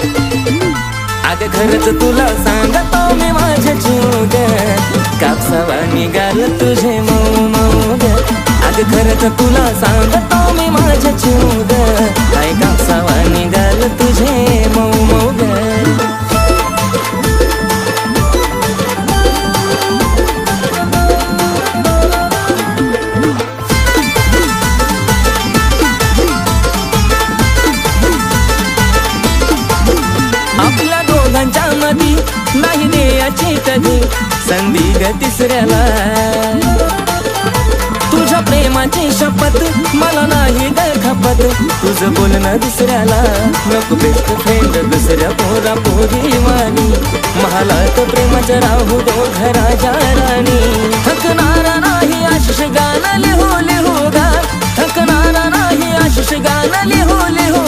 अगं खरंच तुला सांगतो मी माझ्या जीव ग, कापसावा निघाल तुझे मऊ मऊ ग. अगं खरंच तुला सांगतो मी माझ्या जीव ग, काय कापसावा निघाल तुझे मऊ मऊ ग. आपल्या दोघांच्या मधी नाही द्यायची कधी संधी ग तिसऱ्याला. तुझ्या प्रेमाची शपथ मला नाही ग खपत, तुझं बोलणं दुसऱ्याला. नको बेस्ट फ्रेंड दुसऱ्या पोरा पोरी वाणी, महालात प्रेमाच्या राहू दो घराच्या राणी. थकणारा नाही आशिष गाणं लिहू लिहू गा, थकणारा नाही आशिष गाणं लिहू लिहू